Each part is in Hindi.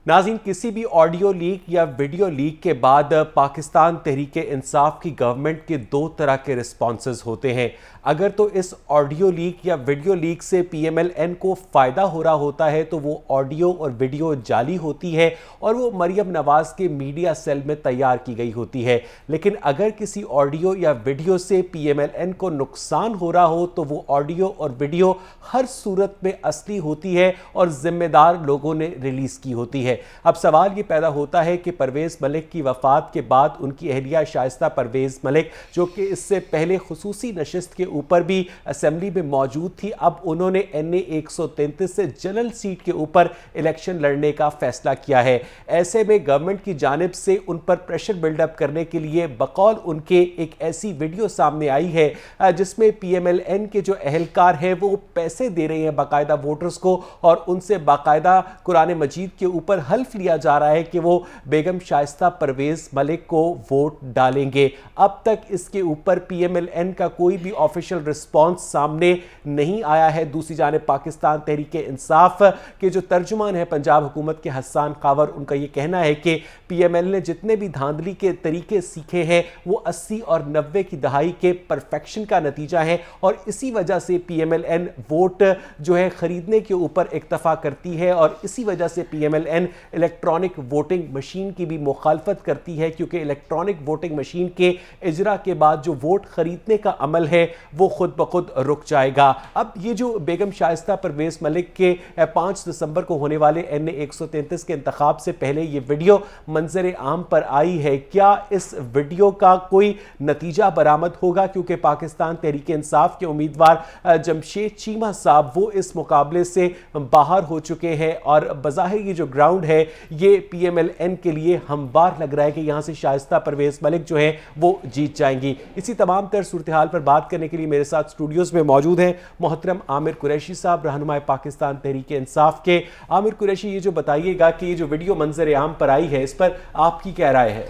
नाज़रीन, किसी भी ऑडियो लीक या वीडियो लीक के बाद पाकिस्तान तहरीक इंसाफ की गवर्नमेंट के दो तरह के रिस्पॉन्सेज होते हैं। अगर तो इस ऑडियो लीक या वीडियो लीक से PMLN को फ़ायदा हो रहा होता है तो वो ऑडियो और वीडियो जाली होती है और वो मरियम नवाज़ के मीडिया सेल में तैयार की गई होती है। लेकिन अगर किसी ऑडियो या वीडियो से PMLN को नुकसान हो रहा हो तो वो ऑडियो और वीडियो हर सूरत में असली होती है और जिम्मेदार लोगों ने रिलीज़ की होती है। अब सवाल ये पैदा होता है कि परवेज़ मलिक की वफ़ात के बाद उनकी अहलिया शाइस्ता परवेज़ मलिक, जो कि इससे पहले खुसूसी नशिस्त के ऊपर भी असेंबली में मौजूद थी, अब उन्होंने NA 133 से जनरल सीट के ऊपर इलेक्शन लड़ने का फैसला किया है। ऐसे में गवर्नमेंट की जानिब से उन पर प्रेशर बिल्डअप करने के लिए बकौल उनके एक ऐसी वीडियो सामने आई है जिसमें PMLN के जो अहलकार हैं वो पैसे दे रहे हैं बाकायदा वोटर्स को और उनसे बाकायदा कुरान मजीद के ऊपर हल्फ लिया जा रहा है कि वो बेगम शाइस्ता परवेज़ मलिक को वोट डालेंगे। अब तक इसके ऊपर PMLN का कोई भी ऑफिशियल रिस्पॉन्स सामने नहीं आया है। दूसरी जानिब पाकिस्तान तहरीक इंसाफ के जो तर्जुमान है पंजाब हुकूमत के हसन खावर, उनका ये कहना है कि PML ने जितने भी धांधली के तरीके सीखे हैं वो 80 और 90 की दहाई के परफेक्शन का नतीजा है और इसी वजह से PMLN वोट जो है खरीदने के ऊपर इक्तफा करती है और इसी वजह से PMLN इलेक्ट्रॉनिक वोटिंग मशीन की भी मुखालफत करती है, क्योंकि इलेक्ट्रॉनिक वोटिंग मशीन के इजरा के बाद जो वोट खरीदने का अमल है वो खुद ब खुद रुक जाएगा। अब ये जो बेगम शाइस्ता परवेज़ मलिक के 5 दिसंबर को होने वाले NA 133 के इंतखाब से पहले ये वीडियो मंजर आम पर आई है, क्या इस वीडियो का कोई नतीजा बरामद होगा? क्योंकि पाकिस्तान तहरीक इंसाफ के उम्मीदवार जमशेद चीमा साहब वो इस मुकाबले से बाहर हो चुके हैं और बज़ाहिर ये जो ग्राउंड है ये PMLN के लिए हमवार लग रहा है कि यहाँ से शाइस्ता परवेज़ मलिक जो है वो जीत जाएंगी। इसी तमाम तर सूरत हाल पर बात करने के लिए मेरे साथ स्टूडियोज़ में मौजूद हैं मोहतरम आमिर कुरैशी साहब, रहनुमाए पाकिस्तान तहरीक इंसाफ के। आमिर कुरैशी, ये जो बताइएगा कि ये जो वीडियो मंजर आम पर आई है इस पर आपकी क्या राय है?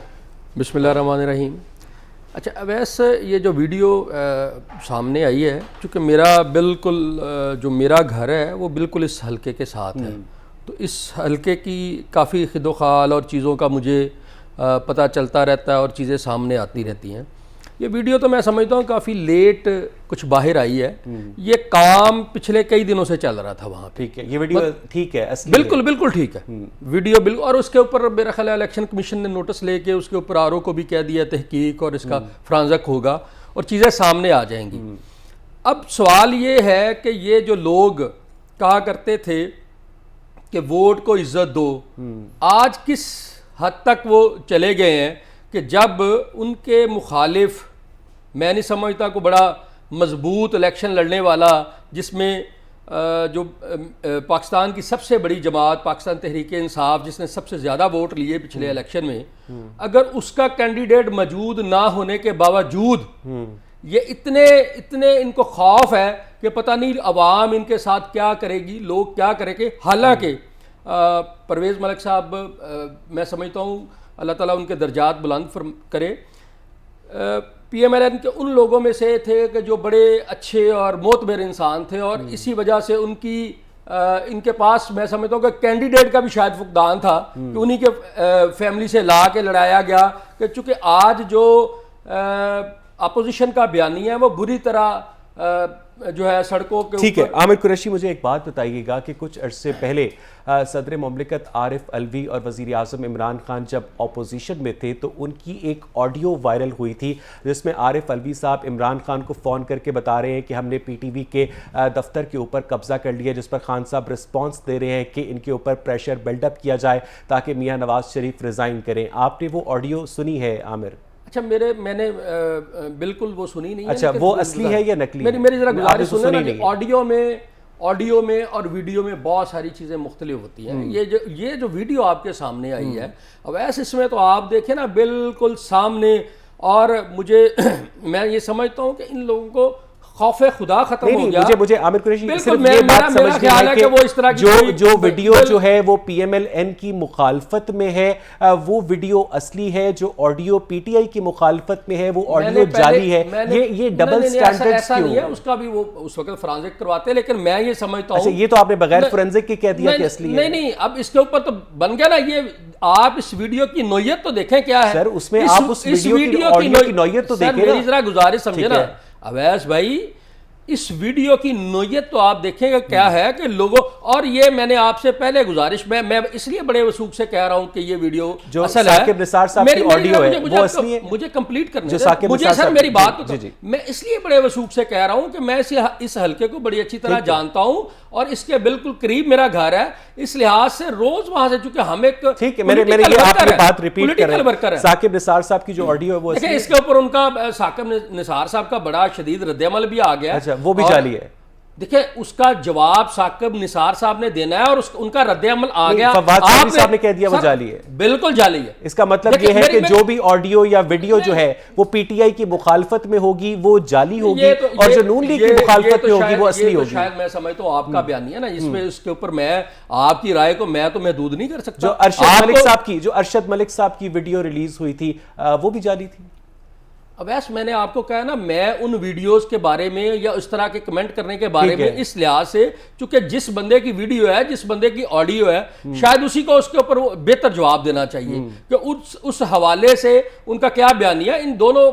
बिस्मिल्लाहिर्रहमानिर्रहीम। अच्छा, वैसे ये जो वीडियो सामने आई है, चूँकि मेरा बिल्कुल जो मेरा घर है वो बिल्कुल इस हलके के साथ है, तो इस हलके की काफ़ी खिदोखाल और चीज़ों का मुझे पता चलता रहता है और चीज़ें सामने आती रहती हैं। ये वीडियो तो मैं समझता हूँ काफ़ी लेट कुछ बाहर आई है। ये काम पिछले कई दिनों से चल रहा था वहाँ। ठीक है, ये वीडियो ठीक है, असली बिल्कुल बिल्कुल ठीक है वीडियो बिल्कुल। और उसके ऊपर मेरा ख्याल है इलेक्शन कमीशन ने नोटिस लेके उसके ऊपर RO को भी कह दिया तहकीक और इसका फ्रांजक होगा और चीज़ें सामने आ जाएंगी। अब सवाल ये है कि ये जो लोग कहा करते थे कि वोट को इज्जत दो, आज किस हद तक वो चले गए हैं कि जब उनके मुखालिफ, मैं नहीं समझता को बड़ा मजबूत इलेक्शन लड़ने वाला, जिसमें जो पाकिस्तान की सबसे बड़ी जमात पाकिस्तान तहरीक इंसाफ जिसने सबसे ज़्यादा वोट लिए पिछले इलेक्शन में, अगर उसका कैंडिडेट मौजूद ना होने के बावजूद ये इतने इनको खौफ है कि पता नहीं अवाम इनके साथ क्या करेगी, लोग क्या करेंगे। हालांकि परवेज़ मलिक साहब, मैं समझता हूँ अल्लाह ताला उनके दर्जात बुलंद करे, PMLN के उन लोगों में से थे कि जो बड़े अच्छे और मोतबर इंसान थे और इसी वजह से उनकी इनके पास मैं समझता हूँ कि कैंडिडेट का भी शायद फुकदान था कि उन्हीं के फैमिली से ला के लड़ाया गया कि चूँकि आज जो अपोजिशन का बयानी है वो बुरी तरह जो है सड़कों के। ठीक है आमिर कुरैशी, मुझे एक बात बताइएगा कि कुछ अरसे पहले सदर मुमलिकत आरिफ अलवी और वज़ीर आज़म इमरान खान जब अपोजिशन में थे तो उनकी एक ऑडियो वायरल हुई थी जिसमें आरिफ अलवी साहब इमरान खान को फ़ोन करके बता रहे हैं कि हमने PTV के दफ्तर के ऊपर कब्ज़ा कर लिया, जिस पर खान साहब रिस्पॉन्स दे रहे हैं कि इनके ऊपर प्रेशर बिल्डअप किया जाए ताकि मियाँ नवाज़ शरीफ रिज़ाइन करें। आपने वो ऑडियो सुनी है आमिर? अच्छा, मैंने बिल्कुल वो सुनी नहीं है। अच्छा, वो असली है या नकली? मेरी जरा गुजारिश सुनो ना। ऑडियो में और वीडियो में बहुत सारी चीज़ें मुख्तलिफ होती हैं। ये जो वीडियो आपके सामने आई है, अब ऐसे इसमें तो आप देखें ना बिल्कुल सामने, और मुझे मैं ये समझता हूँ कि इन लोगों को खौफे खुदा खत्म हो गया। मुझे आमिर कुरैशी बिल्कुल, सिर्फ ये बात समझनी है कि वो इस तरह की जो वीडियो जो है वो PMLN की मुखालफत में है, वो वीडियो असली है, जो ऑडियो PTI की मुखालफत में है वो ऑडियो जाली है। ये डबल स्टैंडर्ड्स क्यों? नहीं है, उसका भी वो उस वक्त फोरेंसिक करवाते हैं, लेकिन मैं ये समझता हूं, अच्छा ये तो आपने बगैर फोरेंसिक के कह दिया कि असली है। नहीं, अब इसके ऊपर तो बन गया ना ये। आप इस वीडियो की नोयत तो देखें क्या है सर, उसमें आप उस वीडियो की नोयत तो देखें। मेरी जरा गुजारिश समझे ना अवैस भाई, इस वीडियो की नोयत तो आप देखेंगे क्या है कि लोगों, और ये मैंने आपसे पहले गुजारिश में मैं इसलिए बड़े वसूख से कह रहा हूं कि ये वीडियो जो असल है, साकिब निसार साहब की ऑडियो है वो असली है। मुझे कंप्लीट करने जो साकिब मुझे सर मेरी बात तो जी। मैं इसलिए बड़े वसूख से कह रहा हूं कि मैं इस हल्के को बड़ी अच्छी तरह जानता हूं और इसके बिल्कुल करीब मेरा घर है, इस लिहाज से रोज वहां से, चूंकि हम एक ठीक है, मैंने ये आपकी बात रिपीट कर रहे हैं। साकिब निसार साहब की जो ऑडियो है वो देखिए, इसके ऊपर उनका साकिब निसार साहब का बड़ा शदीद रद्द-ए-अमल भी आ गया। अच्छा, वो भी जाली है। देखिए, उसका जवाब साकिब निसार साहब ने देना है और उनका रद्द-ए-अमल आ गया। फवाद साहब ने कह दिया वो जाली है। बिल्कुल जाली है। इसका मतलब ये है कि जो भी ऑडियो या वीडियो जो है वो PTI की मुखालफत में होगी वो जाली होगी, और जो नून लीग की मुखालफत में होगी वो असली होगी। शायद मैं समझता हूँ आपका बयान है ना, इसमें इसके ऊपर मैं आपकी राय को मैं तो महदूद नहीं कर सकता। जो अरशद मलिक साहब की वीडियो रिलीज हुई थी वो भी जाली थी। अब ऐसा मैंने आपको कहा ना, मैं उन वीडियोस के बारे में या इस तरह के कमेंट करने के बारे में इस लिहाज से, चूंकि जिस बंदे की वीडियो है, जिस बंदे की ऑडियो है, शायद उसी को उसके ऊपर बेहतर जवाब देना चाहिए कि उस हवाले से उनका क्या बयानिया इन दोनों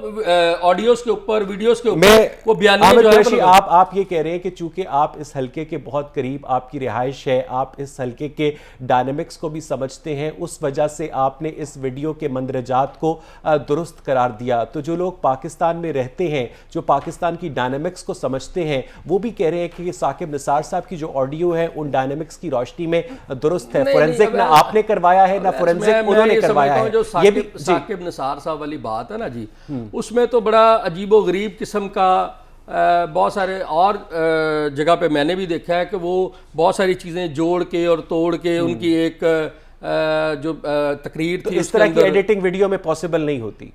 ऑडियोस के ऊपर, वीडियोस के ऊपर वो बयानिया जो है। आप ये कह रहे हैं कि चूंकि आप इस हल्के के बहुत करीब आपकी रिहाइश है, आप इस हल्के के डायनेमिक्स को भी समझते हैं, उस वजह से आपने इस वीडियो के मंदरजात को दुरुस्त करार दिया। तो जो लोग पाकिस्तान में रहते हैं, जो पाकिस्तान की डायनेमिक्स को समझते हैं, वो भी कह रहे हैं कि साकिब निसार साहब की जो ऑडियो है उन डायनेमिक्स की रोशनी में दुरुस्त है। फोरेंसिक ना आपने करवाया है ना फोरेंसिक उन्होंने करवाया है। जो साकिब निसार साहब वाली बात है ना जी, उसमें तो बड़ा अजीबो गरीब किस्म का बहुत सारे और जगह पे मैंने भी देखा है कि वो बहुत सारी चीज़ें जोड़ के और तोड़ के उनकी एक जो तकरीर थी, इस तरह की एडिटिंग वीडियो में पॉसिबल नहीं होती।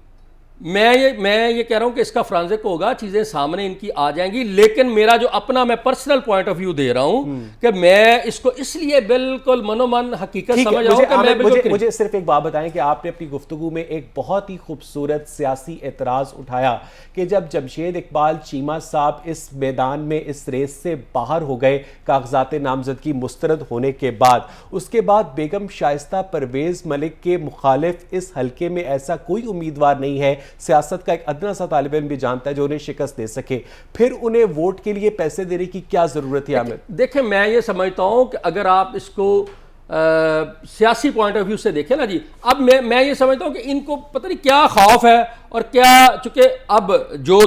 मैं ये कह रहा हूं कि इसका फोरेंसिक होगा, चीजें सामने इनकी आ जाएंगी, लेकिन मेरा जो अपना मैं पर्सनल पॉइंट ऑफ व्यू दे रहा हूं कि मैं इसको इसलिए बिल्कुल मनोमन हकीकत समझ रहा हूं कि मैं बिल्कुल। मुझे सिर्फ एक बात बताएं कि आपने अपनी गुफ्तगू में एक बहुत ही खूबसूरत सियासी एतराज उठाया कि जब जमशेद इकबाल चीमा साहब इस मैदान में इस रेस से बाहर हो गए कागजात नामजदगी मुस्तरद होने के बाद, उसके बाद बेगम शाइस्ता परवेज मलिक के मुखालिफ इस हल्के में ऐसा कोई उम्मीदवार नहीं है, सियासत का एक अदना सा तालिब इल्म भी जानता है, जो उन्हें शिकस्त दे सके। फिर उन्हें वोट के लिए पैसे देने की क्या जरूरत है? आमिर देखें, मैं ये समझता हूं कि अगर आप इसको सियासी पॉइंट ऑफ व्यू से देखें ना जी, अब मैं ये समझता हूं कि इनको पता नहीं क्या खौफ है और क्या, चूंकि अब जो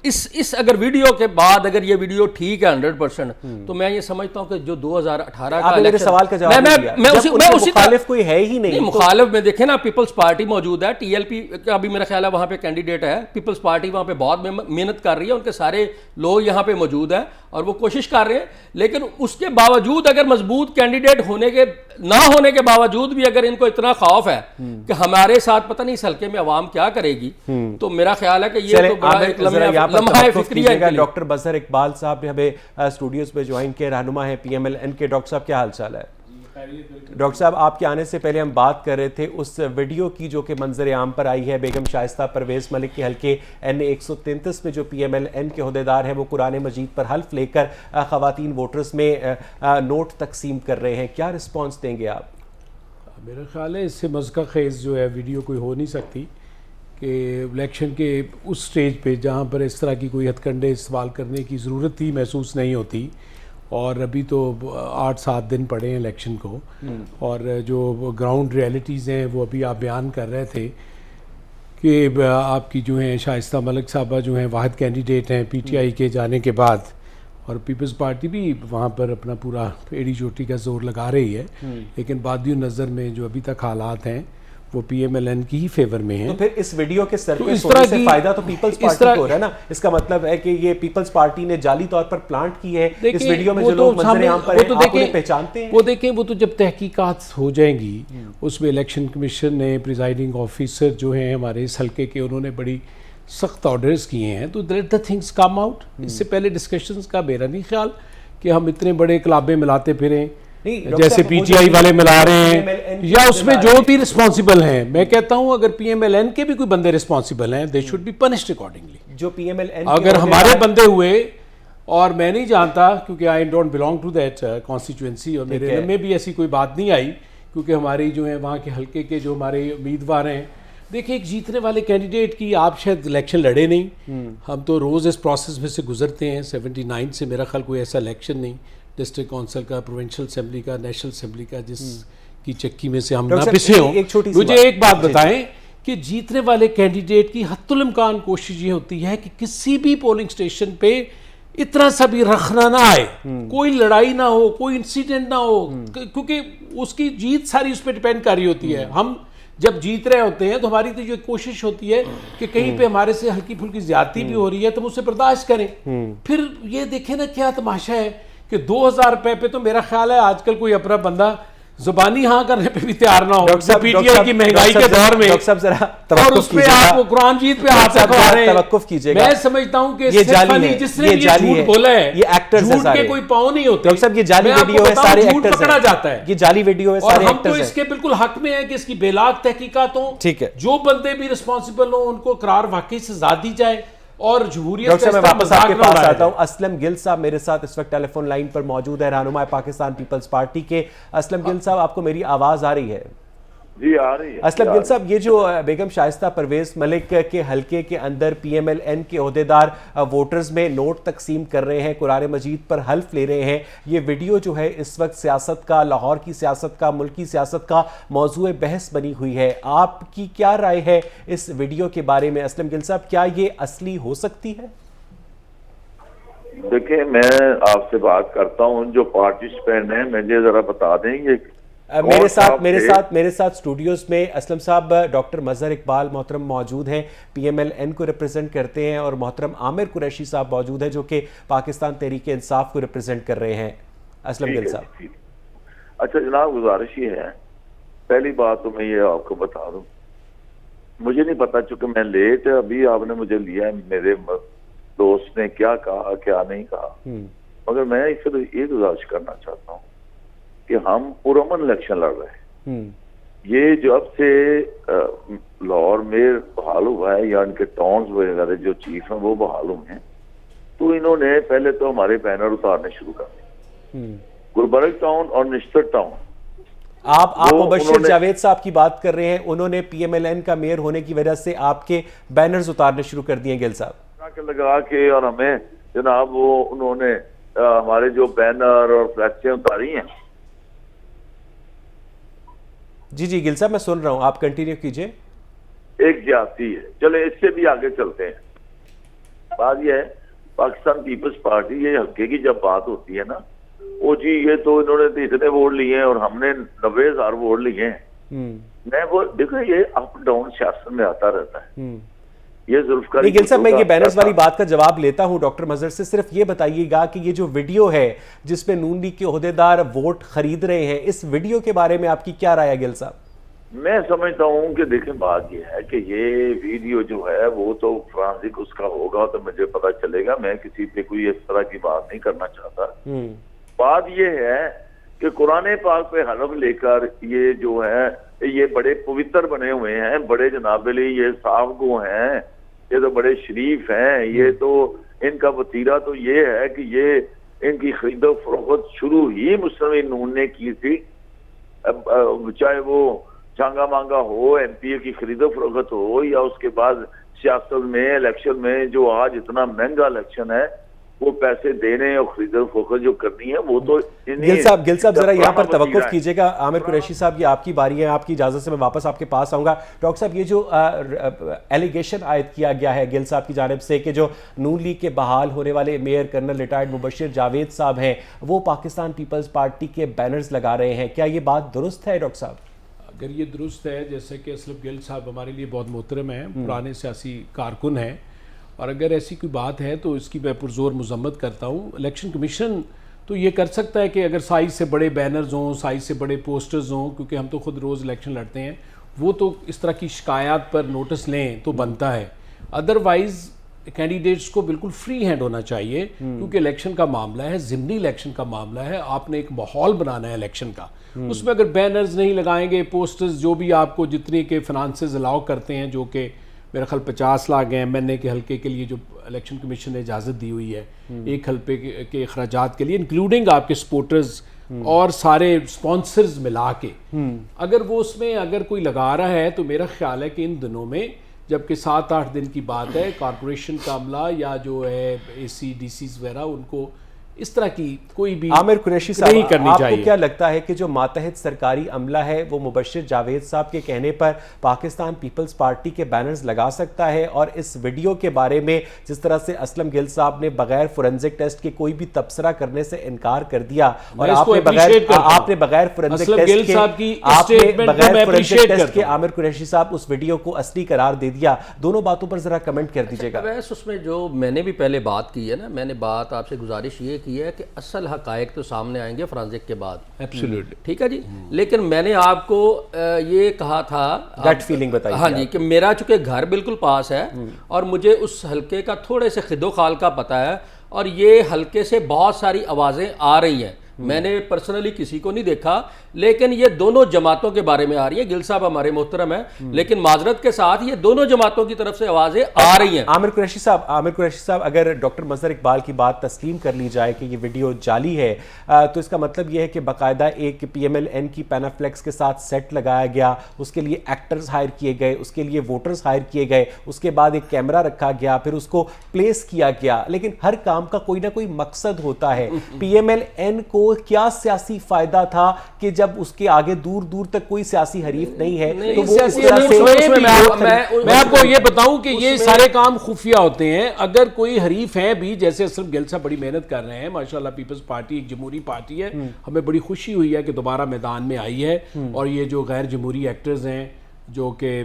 इस अगर वीडियो के बाद अगर ये वीडियो ठीक है 100%, तो मैं ये समझता हूं कि जो 2018 का मेरे सवाल का जवाब मैं उसी मुखालिफ कोई है ही नहीं। मुखालिफ में देखे ना, पीपल्स पार्टी मौजूद है, TLP का भी मेरा ख्याल है वहां पे कैंडिडेट है, पीपल्स पार्टी वहां पे बहुत मेहनत कर रही है, उनके सारे लोग यहाँ पे मौजूद है और वो कोशिश कर रहे हैं, लेकिन उसके बावजूद अगर मजबूत कैंडिडेट होने के ना होने के बावजूद भी अगर इनको इतना खौफ है कि हमारे साथ पता नहीं इस हल्के में अवाम क्या करेगी, तो मेरा ख्याल है कि ये तो बड़ा एक लम्हा फिक्रिया है। डॉक्टर बजर इकबाल साहब ने हमें स्टूडियोज पे ज्वाइन किया, रहनुमा है PMLN के। डॉक्टर साहब क्या हाल चाल है? डॉक्टर साहब, आपके आने से पहले हम बात कर रहे थे उस वीडियो की जो कि मंजर आम पर आई है, बेगम शाइस्ता परवेज मलिक के हल्के NA 133 में जो PMLN के अहदेदार हैं वो कुरान मजीद पर हल्फ लेकर खवातीन वोटर्स में नोट तकसीम कर रहे हैं। क्या रिस्पॉन्स देंगे आप? मेरा ख्याल है इससे मज़का खेज़ जो है वीडियो कोई हो नहीं सकती कि इलेक्शन के उस स्टेज पे जहाँ पर इस तरह की कोई हथकंडे इस्तेमाल करने की ज़रूरत ही महसूस नहीं होती। और अभी तो 8-7 दिन पड़े हैं इलेक्शन को, और जो ग्राउंड रियलिटीज़ हैं वो अभी आप बयान कर रहे थे कि आपकी जो हैं शाइस्ता मलिक साहबा जो हैं वाहिद कैंडिडेट हैं PTI के जाने के बाद, और पीपल्स पार्टी भी वहाँ पर अपना पूरा एड़ी चोटी का जोर लगा रही है, लेकिन बादियों नज़र में जो अभी तक हालात हैं वो PMLN की ही फेवर में है। तो फिर इस वीडियो के सरफेस होने से फायदा तो पीपल्स पार्टी को हो रहा है ना? इसका मतलब है कि ये पीपल्स पार्टी ने जाली तौर पर प्लांट की है इस वीडियो में। जो लोग मंजर आम पर हैं, आप उन्हें पहचानते हैं? वो देखें, वो तो जब तहकीकात हो जाएंगी, उसमें इलेक्शन कमीशन ने प्रिजाइडिंग ऑफिसर जो हैं हमारे इस हल्के के, उन्होंने बड़ी सख्त ऑर्डर्स किए हैं, तो let the things come out. इससे पहले डिस्कशंस का मेरा नहीं ख्याल कि हम इतने बड़े क्लाबे मिलाते फिरें जैसे पीटीआई वाले मिला रहे हैं, या उसमें जो भी रिस्पॉन्सिबल हैं। मैं कहता हूं अगर पीएमएलएन के भी कोई बंदे रिस्पॉन्सिबल हैं, they should be punished accordingly. जो पीएमएलएन अगर हमारे बंदे हुए, और मैं नहीं जानता क्योंकि I don't belong to that constituency, और मेरे में भी ऐसी कोई बात नहीं आई, क्योंकि हमारी जो है वहाँ के हल्के के जो हमारे उम्मीदवार हैं, देखिए एक जीतने वाले कैंडिडेट की आप शायद इलेक्शन लड़े नहीं, हम तो रोज़ इस प्रोसेस में से गुजरते हैं। 79 से मेरा ख्याल कोई ऐसा इलेक्शन नहीं, डिस्ट्रिक्ट काउंसिल का, प्रोविंशियल असेंबली का, नेशनल असेंबली का, जिसकी चक्की में से हम ना पिसे हों। मुझे एक बात बताएं कि जीतने वाले कैंडिडेट की हत्तुल इम्कान कोशिश ये होती है कि किसी भी पोलिंग स्टेशन पे इतना सा भी रखना ना आए, कोई लड़ाई ना हो, कोई इंसिडेंट ना हो, क्योंकि उसकी जीत सारी उस पर डिपेंड कर रही होती है। हम जब जीत रहे होते हैं तो हमारी तो ये कोशिश होती है कि कहीं पे हमारे से हल्की फुल्की ज्यादती भी हो रही है तो हम उसे बर्दाश्त करें। फिर ये देखें ना क्या तमाशा है कि 2000 रुपए पे तो मेरा ख्याल है आजकल कोई अपना बंदा जुबानी हाँ करने पे भी तैयार ना हो। पीटीआई की महंगाई के दौर में और उस पे आप कुरान जीत पे हाथ रखवा रहे हैं। मैं समझता हूं कि ये जाली है, जिसने ये झूठ बोला है, ये एक्टर्स हैं सारे, के कोई पाँव नहीं होते। डॉक्टर साहब ये जाली वीडियो है, सारे एक्टर्स पकड़ा जाता है, ये जाली वीडियो है, सारे एक्टर्स हैं। हम तो इसके बिल्कुल हक में है कि इसकी बेलाग तहकीकात हो, ठीक है, जो बंदे भी रिस्पॉन्सिबल हो उनको करार वाकई सजा दी जाए और जमहूरियत मैं वापस आपके पास आता हूं। असलम गिल साहब मेरे साथ इस वक्त टेलीफोन लाइन पर मौजूद है, रहनुमा पाकिस्तान पीपल्स पार्टी के। असलम गिल साहब, आपको मेरी आवाज आ रही है? जी आ रही है। असलम गिल साहब, ये जो बेगम शाइस्ता परवेज मलिक के हलके के अंदर पीएमएलएन के ओहदेदार वोटर्स में नोट तकसीम कर रहे हैं, कुरान मजीद पर हल्फ ले रहे हैं, ये वीडियो जो है इस वक्त सियासत का, लाहौर की सियासत का, मुल्क की सियासत का मौजूद बहस बनी हुई है। आपकी क्या राय है इस वीडियो के बारे में? असलम गिल साहब, क्या ये असली हो सकती है? देखिए, मैं आपसे बात करता हूँ, जो पार्टिसिपेंट हैं मुझे जरा बता देंगे। मेरे साथ स्टूडियोज में असलम साहब डॉक्टर मजहर इकबाल मोहतरम मौजूद हैं, पीएमएलएन को रिप्रेजेंट करते हैं, और मोहतरम आमिर कुरैशी साहब मौजूद हैं जो कि पाकिस्तान तहरीक इंसाफ को रिप्रेजेंट कर रहे हैं। असलम गिल साहब। अच्छा जनाब, गुजारिश ये है, पहली बात तो मैं ये आपको बता दूं, मुझे नहीं पता चूंकि मैं लेट, अभी आपने मुझे लिया, मेरे दोस्त ने क्या कहा क्या नहीं कहा, मगर मैं इससे ये गुजारिश करना चाहता हूँ कि हम पुरअमन इलेक्शन लड़ रहे हैं। ये जब से लाहौर में बहाल हुआ है, या इनके टाउन्स वगैरह जो चीफ हैं वो बहाल हुए हैं, तो इन्होंने पहले तो हमारे बैनर उतारने शुरू कर दिए, गुलबर्ग टाउन और निश्तर टाउन। आप मुबश्शिर जावेद साहब की बात कर रहे हैं, उन्होंने पीएमएलएन का मेयर होने की वजह से आपके बैनर्स उतारने शुरू कर दिए गिल साहब? लगा के, और हमें जनाब वो उन्होंने हमारे जो बैनर और फ्लैक्सें उतारी हैं। जी जी गिल साहब, मैं सुन रहा हूं, आप कंटिन्यू कीजिए। एक ज्यादती है, चले इससे भी आगे चलते हैं। बात यह है, पाकिस्तान पीपल्स पार्टी, ये हल्के की जब बात होती है ना, वो जी ये तो इन्होंने तो इतने वोट लिए हैं और हमने 90,000 वोट लिए हैं। मैं वो देखो, ये अप डाउन सियासत में आता रहता है। ये जुल्फकार गिल साहब, मैं ये बैनर्स वाली बात का जवाब लेता हूं डॉक्टर मजहर से। सिर्फ ये बताइएगा कि ये जो वीडियो है जिसमें नून लीग के ओहदेदार वोट खरीद रहे हैं, इस वीडियो के बारे में आपकी क्या राय है गिल साहब? मैं समझता हूं कि देखें, बात ये है कि ये वीडियो जो है वो तो फ्रांसिक उसका होगा तो मुझे पता चलेगा, मैं किसी पे कोई इस तरह की बात नहीं करना चाहता। बात ये है कि कुरान पाक पे हलफ लेकर ये जो है ये बड़े पवित्र बने हुए हैं, बड़े जनाबली, ये साफ गो हैं, ये तो बड़े शरीफ हैं, ये तो इनका वतीरा तो ये है कि ये इनकी खरीदो फरोख्त शुरू ही मुस्लिम नून ने की थी, चाहे वो चांगा मांगा हो, एमपीए की खरीदो फरोख्त हो, या उसके बाद सियासत में इलेक्शन में जो आज इतना महंगा इलेक्शन है, वो पैसे देने और खरीदो फरोख्त जो करनी है वो तो गिल साहब जरा यहाँ पर तवक्कुफ कीजिएगा। आमिर कुरैशी साहब, ये आपकी बारी है, आपकी इजाजत से मैं वापस आपके पास आऊंगा। डॉक्टर साहब, ये जो एलिगेशन आयद किया गया है गिल साहब की जानिब से कि जो नून लीग के बहाल होने वाले mayor colonel retired Mubashshir Javed साहब हैं, वो पाकिस्तान पीपल्स पार्टी के बैनर्स लगा रहे हैं, क्या ये बात दुरुस्त है डॉक्टर साहब? अगर ये दुरुस्त है, जैसे कि असलम गिल साहब हमारे लिए बहुत मोहतरम है, पुराने सियासी कारकुन हैं, और अगर ऐसी कोई बात है तो इसकी मैं पुरजोर मजम्मत करता हूँ। इलेक्शन कमीशन तो ये कर सकता है कि अगर साइज़ से बड़े बैनर्स हों, साइज़ से बड़े पोस्टर्स हों, क्योंकि हम तो खुद रोज़ इलेक्शन लड़ते हैं, वो तो इस तरह की शिकायत पर नोटिस लें तो बनता है। अदरवाइज कैंडिडेट्स को बिल्कुल फ्री हैंड होना चाहिए, क्योंकि इलेक्शन का मामला है, ज़िमनी इलेक्शन का मामला है, आपने एक माहौल बनाना है इलेक्शन का। उसमें अगर बैनर्स नहीं लगाएंगे, पोस्टर्स जो भी आपको जितने के फिनांसेस अलाउ करते हैं, जो कि मेरा ख्याल 50 लाख हैं MNA के हल्के के लिए जो इलेक्शन कमीशन ने इजाज़त दी हुई है, एक हल्के के अखराजात के लिए, इंक्लूडिंग आपके सपोर्टर्स और सारे स्पॉन्सर्स मिला के, अगर वो उसमें अगर कोई लगा रहा है, तो मेरा ख्याल है कि इन दिनों में, जबकि 7-8 दिन की बात है, कॉरपोरेशन का अमला या जो है AC DCs वगैरह, उनको इस तरह की कोई भी आमिर कुरैशी साहब, नहीं करनी आपको चाहिए। क्या लगता है कि जो मातहत सरकारी अमला है वो मुबश्शिर जावेद साहब के कहने पर पाकिस्तान पीपल्स पार्टी के बैनर्स लगा सकता है? और इस वीडियो के बारे में जिस तरह से असलम गिल साहब ने बगैर फोरेंसिक टेस्ट के कोई भी तबसरा करने से इनकार कर दिया, और आपने बगैर फोरेंसिक टेस्ट के आमिर कुरैशी साहब उस वीडियो को असली करार दे दिया, दोनों बातों पर जरा कमेंट कर दीजिएगा। वैसे उसमें जो मैंने भी पहले बात की है ना, मैंने बात आपसे गुजारिश ये है कि असल हकायक तो सामने आएंगे फोरेंसिक के बाद, एब्सोल्युटली, ठीक है जी। लेकिन मैंने आपको ये कहा था, गट फीलिंग बताइए। हाँ जी, कि मेरा चूंकि घर बिल्कुल पास है और मुझे उस हल्के का थोड़े से खिदो खाल का पता है, और ये हल्के से बहुत सारी आवाज़ें आ रही हैं। मैंने पर्सनली किसी को नहीं देखा, लेकिन ये दोनों जमातों के बारे में आ रही है। गिल साहब हमारे मोहतरम है, लेकिन माजरत के साथ ये दोनों जमातों की तरफ से आवाजें आ रही हैं। आमिर कुरैशी साहब, अगर डॉक्टर मजहर इकबाल की बात तस्लीम कर ली जाए कि ये वीडियो जाली है, तो इसका मतलब ये है कि बाकायदा एक PMLN की पैनाफ्लेक्स के साथ सेट लगाया गया, उसके लिए एक्टर्स हायर किए गए, उसके लिए वोटर्स हायर किए गए, उसके बाद एक कैमरा रखा गया, फिर उसको प्लेस किया गया। लेकिन हर काम का कोई ना कोई मकसद होता है। PMLN को क्या सियासी फायदा था कि जब उसके आगे दूर दूर तक कोई सियासी हरीफ नहीं है, तो वो उस तरह से मैं आपको ये बताऊं कि ये सारे काम खुफिया होते हैं। अगर कोई हरीफ है भी, जैसे असलम गिल साहब बड़ी मेहनत कर रहे हैं माशाल्लाह, पीपल्स पार्टी एक जमहूरी पार्टी है, हमें बड़ी खुशी हुई है कि दोबारा मैदान में आई है, और ये जो गैर जमहूरी एक्टर्स हैं जो कि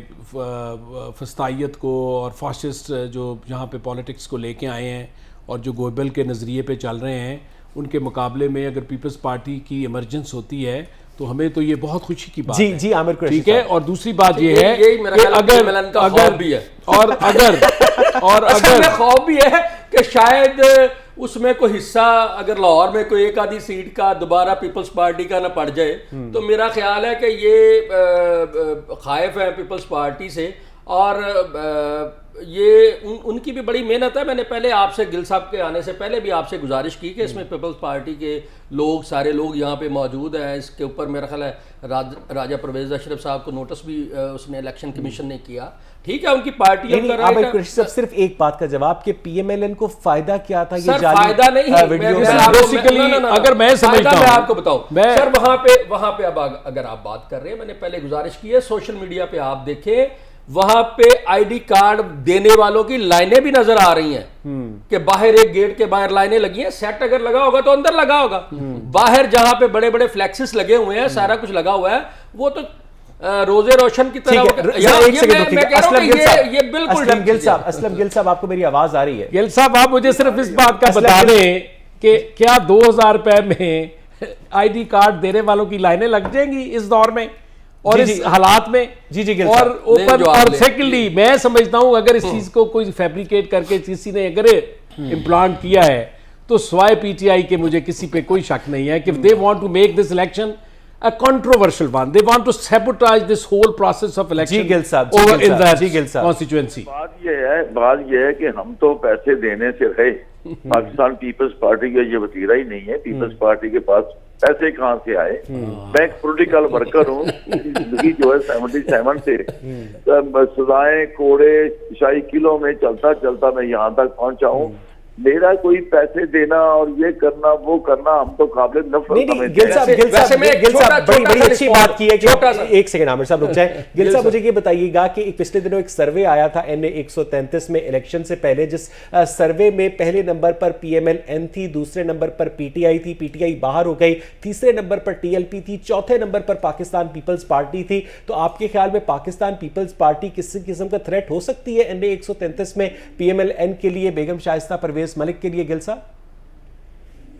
फस्तायत को और फासिस्ट जो यहाँ पे पॉलिटिक्स को लेके आए हैं और जो गोबल के नज़रिए पे चल रहे हैं, उनके मुकाबले में अगर पीपल्स पार्टी की इमरजेंस होती है तो हमें तो ये बहुत खुशी की बात है। जी आमिर कुरैशी, ठीक है। और दूसरी बात ये है कि अगर खौफ भी है कि शायद उसमें कोई हिस्सा अगर लाहौर में कोई एक आधी सीट का दोबारा पीपल्स पार्टी का ना पड़ जाए, तो मेरा ख्याल है कि ये खाइफ है पीपल्स पार्टी से, और ये उनकी भी बड़ी मेहनत है। मैंने पहले आपसे, गिल साहब के आने से पहले भी आपसे गुजारिश की कि इसमें पीपल्स पार्टी के लोग, सारे लोग यहाँ पे मौजूद हैं। इसके ऊपर मेरा ख्याल है राजा परवेज अशरफ साहब को नोटिस भी उसने इलेक्शन कमीशन ने किया। ठीक है, उनकी पार्टी सिर्फ एक बात का जवाब कि PMLN को फायदा क्या था? ये फायदा नहीं है बेसिकली, अगर मैं समझता हूं, मैं आपको बताऊं सर, वहां पे अब अगर आप बात कर रहे हैं, मैंने पहले गुजारिश की है, सोशल मीडिया पे आप देखें, वहां पे ID कार्ड देने वालों की लाइनें भी नजर आ रही हैं कि बाहर एक गेट के बाहर लाइनें लगी हैं। सेट अगर लगा होगा तो अंदर लगा होगा, बाहर जहां पे बड़े बड़े फ्लैक्सेस लगे हुए हैं, सारा कुछ लगा हुआ है, वो तो रोजे रोशन की तरह। असलम गिल साहब, आपको मेरी आवाज आ रही है? गिल साहब, आप मुझे सिर्फ इस बात का बता दें कि क्या 2000 रुपए में ID कार्ड देने वालों की लाइनें लग जाएंगी इस दौर में और इस हालात में? जी और ओपन, और सेकेंडली मैं समझता हूं अगर इस चीज को कोई फैब्रिकेट करके किसी ने अगर इम्प्लांट किया है, तो स्वाय PTI के मुझे किसी पे कोई शक नहीं है कि they want to make this election a controversial one. They want to sabotage this whole process of election over in the constituency. बात ये है कि हम तो पैसे देने से रहे, पाकिस्तान पीपल्स पार्टी का ये वतीरा ही नहीं है। पीपल्स पार्टी के पास पैसे कहाँ से आए? मैं एक पॉलिटिकल वर्कर हूँ, जिंदगी जो है 77 से सजाएं, कोड़े, शाही किलो में चलता चलता मैं यहाँ तक पहुंचा हूँ। मेरा कोई पैसे देना और ये करना वो करना हम तो काबिल नफरत समझते हैं। गिल साहब बड़ी अच्छी बात की है कि एक सेकंड आमिर साहब रुक जाए। गिल साहब, मुझे ये बताइएगा कि पिछले दिनों एक सर्वे आया था NA 133 में इलेक्शन से पहले, जिस सर्वे में पहले नंबर पर PMLN थी, दूसरे नंबर पर PTI थी, PTI बाहर हो गई, तीसरे नंबर पर TLP थी, चौथे नंबर पर पाकिस्तान पीपल्स पार्टी थी। तो आपके ख्याल में पाकिस्तान पीपल्स पार्टी किसी किस्म का थ्रेट हो सकती है NA 133 में PMLN के लिए, बेगम शाइस्ता परवेज मलिक के लिए? गिल साहब,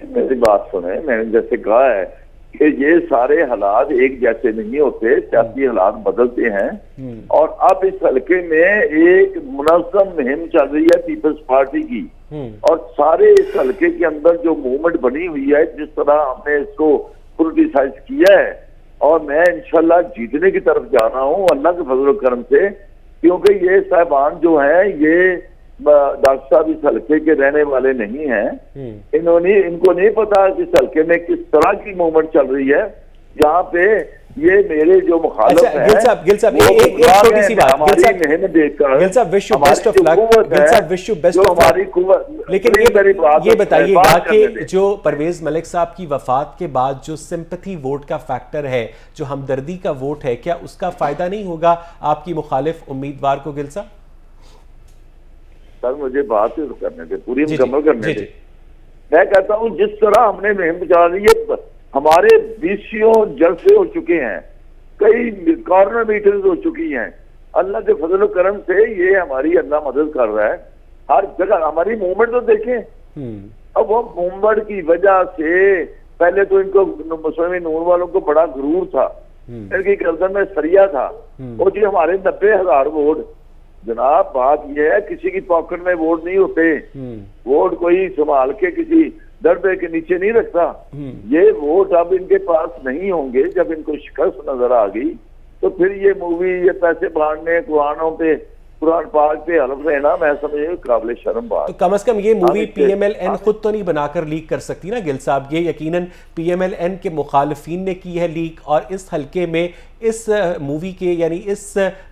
मेरी बात सुने, मैंने जैसे कहा है कि ये सारे हालात एक जैसे नहीं होते, सियासी हालात बदलते हैं। और अब इस हल्के में एक मुनज़्ज़म मुहिम चल रही है पीपल्स पार्टी की, और सारे इस हल्के के अंदर जो मूवमेंट बनी हुई है, जिस तरह हमने इसको क्रिटिसाइज किया है, और मैं इंशाल्लाह जीतने की तरफ जा रहा हूँ अल्लाह के फजल करम से, क्योंकि ये साहबान जो है ये डॉक्टर साहब इस हल्के के रहने वाले नहीं हैं। इनको नहीं पता कि इस हल्के में किस तरह की मूवमेंट चल रही है। यहाँ पे ये मेरे जो मुखालिफ हैं, गिल साहब एक छोटी सी बात, गिल साहब wish you best of luck, Gill साहब wish you best of luck. लेकिन ये बताइएगा कि जो परवेज मलिक साहब की वफात के बाद जो सिंपैथी वोट का फैक्टर है, जो हमदर्दी का वोट है, क्या उसका फायदा नहीं होगा आपकी मुखालिफ उम्मीदवार को? गिल साहब सर मुझे बात करने दे, पूरी मुकम्मल करने दे। मैं कहता हूँ जिस तरह हमने मुहिम चला रही है, हमारे 20 जलसे हो चुके हैं, कई कॉर्नर मीटिंग्स हो चुकी हैं। अल्लाह के फजल करम से ये हमारी अल्लाह मदद कर रहा है हर जगह। हमारी मूवमेंट तो देखें, अब वो मूवमेंट की वजह से पहले तो इनको मुस्लिम नूर वालों को बड़ा गुरूर था, इनकी गर्दन में सरिया था, और जी हमारे 90,000 वोट। जनाब बात यह है, किसी की पॉकेट में वोट नहीं होते, वोट कोई संभाल के किसी दरबे के नीचे नहीं रखता। ये वोट अब इनके पास नहीं होंगे। जब इनको शिकस्त नजर आ गई तो फिर ये मूवी, ये पैसे बांटने, कुरान पाक पे हलफ लेना, मैं समझे काबिल शर्म बात। तो कम से कम ये मूवी PMLN खुद तो नहीं बनाकर लीक कर सकती ना गिल साहब? ये यकीनन PMLN के मुखालिफिन ने की है लीक, और इस हल्के में इस मूवी के यानी इस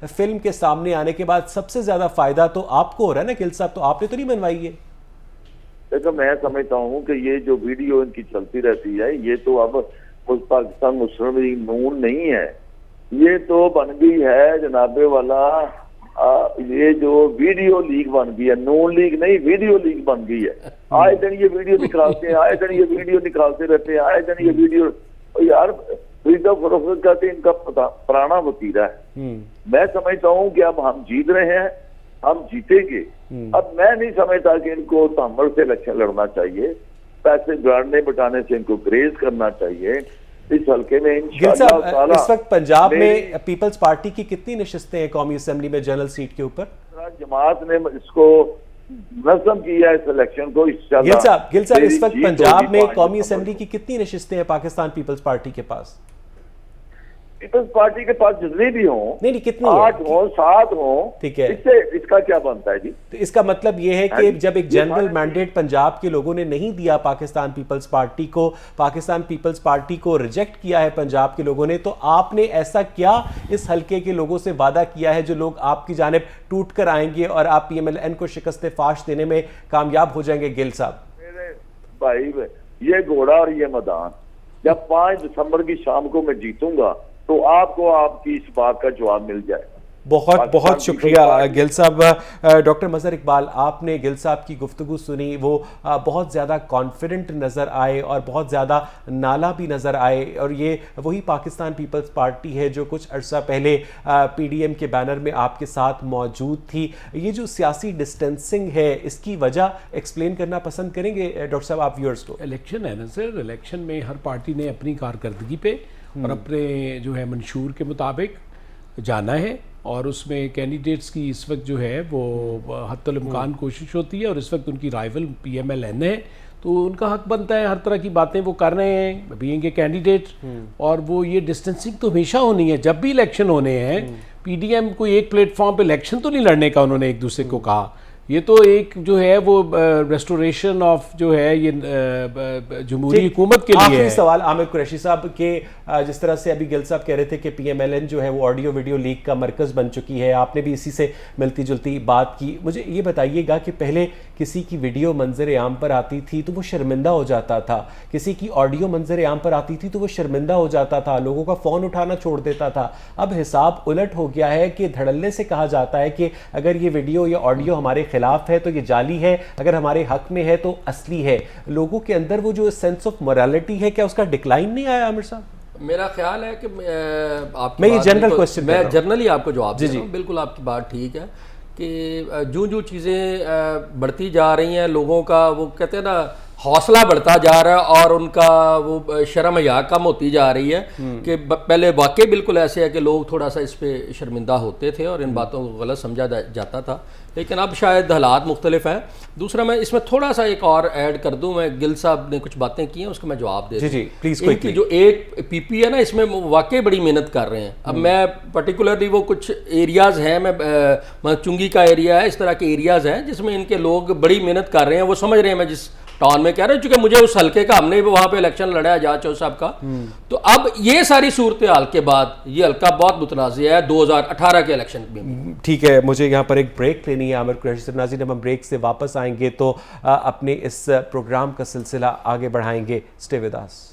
फिल्म के सामने आने के बाद सबसे ज्यादा फायदा तो आपको हो रहा है ना गिल साहब? तो आपने तो नहीं बनवाई है? देखो मैं समझता हूँ कि ये जो वीडियो इनकी चलती रहती है, ये तो अब पाकिस्तान मुस्लिम लीग नून नहीं है, ये तो बन गई है जनाबे वाला ये जो वीडियो लीग बन गई है, नून लीग नहीं वीडियो लीग बन गई है। आए दिन ये वीडियो निकालते हैं, आए दिन ये वीडियो निकालते रहते हैं, आए दिन ये वीडियो। यार फ्रीडम फरोख्त का इनका पुराना वतीरा है। मैं समझता हूँ कि अब हम जीत रहे हैं, हम जीतेंगे। अब मैं नहीं समझता कि इनको तहम्मुल से इलेक्शन लड़ना चाहिए, पैसे गाड़ने बटाने से इनको ग्रेज करना चाहिए। इस हल्के में इंशाअल्लाह इस वक्त पंजाब में पीपल्स पार्टी की कितनी नशिस्तें हैं कौमी असेंबली में जनरल सीट के ऊपर? जमात ने इसको नज़म किया है इस इलेक्शन को। गिल साहब इस वक्त पंजाब में कौमी असेंबली की कितनी नशिस्तें हैं पाकिस्तान पीपल्स पार्टी के पास? पीपल्स पार्टी के पास जितनी भी हो, नहीं कितनी 8 हो 7 हो, ठीक है, इसका क्या बनता है जी? तो इसका मतलब ये है कि जब एक जनरल मैंडेट पंजाब के लोगों ने नहीं दिया पाकिस्तान पीपल्स पार्टी को, पाकिस्तान पीपल्स पार्टी को रिजेक्ट किया है पंजाब के लोगों ने, तो आपने ऐसा क्या इस हल्के के लोगों से वादा किया है जो लोग आपकी जानिब टूट कर आएंगे और आप PMLN को शिकस्त फाश देने में कामयाब हो जाएंगे? गिल साहब मेरे भाई, ये घोड़ा और ये मैदान जब 5 दिसंबर की शाम को मैं जीतूंगा तो आपको आपकी इस बात का जवाब मिल जाएगा। बहुत शुक्रिया गिल साहब। डॉक्टर मजहर इकबाल, आपने गिल साहब की गुफ्तगू सुनी, वो बहुत ज़्यादा कॉन्फिडेंट नज़र आए और बहुत ज़्यादा नाला भी नज़र आए, और ये वही पाकिस्तान पीपल्स पार्टी है जो कुछ अर्सा पहले PDM के बैनर में आपके साथ मौजूद थी। ये जो सियासी डिस्टेंसिंग है, इसकी वजह एक्सप्लेन करना पसंद करेंगे डॉक्टर साहब आप व्यूअर्स को? इलेक्शन है ना सर, इलेक्शन में हर पार्टी ने अपनी कारकर्दगी पे और अपने जो है मंशूर के मुताबिक जाना है, और उसमें कैंडिडेट्स की इस वक्त जो है वो हद्दुल इम्कान कोशिश होती है, और इस वक्त उनकी राइवल PMLN है, तो उनका हक बनता है हर तरह की बातें वो कर रहे हैं बीइंग ए कैंडिडेट। और वो ये डिस्टेंसिंग तो हमेशा होनी है जब भी इलेक्शन होने हैं। PDM कोई एक प्लेटफॉर्म पे इलेक्शन तो नहीं लड़ने का उन्होंने एक दूसरे को कहा, ये तो एक जो है वो रेस्टोरेशन ऑफ जो है ये जमहूरी हुकूमत के लिए है। सवाल आमिर कुरैशी साहब के, जिस तरह से अभी गिल साहब कह रहे थे कि PMLN जो है वो ऑडियो वीडियो लीक का मरकज़ बन चुकी है, आपने भी इसी से मिलती जुलती बात की। मुझे ये बताइएगा कि पहले किसी की वीडियो मंजर आम पर आती थी तो वो शर्मिंदा हो जाता था, किसी की ऑडियो मंजर आम पर आती थी तो वो शर्मिंदा हो जाता था, लोगों का फ़ोन उठाना छोड़ देता था। अब हिसाब उलट हो गया है कि धड़ल्ले से कहा जाता है कि अगर ये वीडियो या ऑडियो हमारे खिलाफ है तो ये जाली है, अगर हमारे हक में है तो असली है। लोगों के अंदर वो जो सेंस ऑफ मोरालिटी है, क्या उसका डिक्लाइन नहीं आया आमिर साहब? मेरा ख्याल है कि मैं ये जनरल क्वेश्चन, मैं जनरली आपको जवाब दे रहा हूं। बिल्कुल आपकी बात ठीक है कि जो चीज़ें बढ़ती जा रही हैं, लोगों का वो कहते हैं ना हौसला बढ़ता जा रहा है और उनका वो शर्म हया कम होती जा रही है कि पहले वाकई बिल्कुल ऐसे है कि लोग थोड़ा सा इस पे शर्मिंदा होते थे और इन बातों को गलत समझा जाता था, लेकिन अब शायद हालात मुख्तलिफ हैं। दूसरा मैं इसमें थोड़ा सा एक और ऐड कर दूं, मैं गिल साहब ने कुछ बातें की हैं उसको मैं जवाब दे दूं। जी प्लीज। इनकी जो एक पीपी है ना, इसमें वाकई बड़ी मेहनत कर रहे हैं। अब मैं पर्टिकुलरली वो कुछ एरियाज़ हैं, मैं चुंगी का एरिया है, इस तरह के एरियाज़ हैं जिसमें इनके लोग बड़ी मेहनत कर रहे हैं। वो समझ रहे हैं मैं जिस टाउन में कह रहा हूँ, चूंकि मुझे उस हल्के का, हमने भी वहां पे इलेक्शन लड़ा है जहाँ चौधरी साहब का, तो अब ये सारी सूरत हाल के बाद ये हल्का बहुत मुतनाज़िया है 2018 के इलेक्शन में। ठीक है, मुझे यहाँ पर एक ब्रेक लेनी है आमिर कुरैशी नाज़रीन। जब हम ब्रेक से वापस आएंगे तो अपने इस प्रोग्राम का सिलसिला आगे बढ़ाएंगे। Stay with us.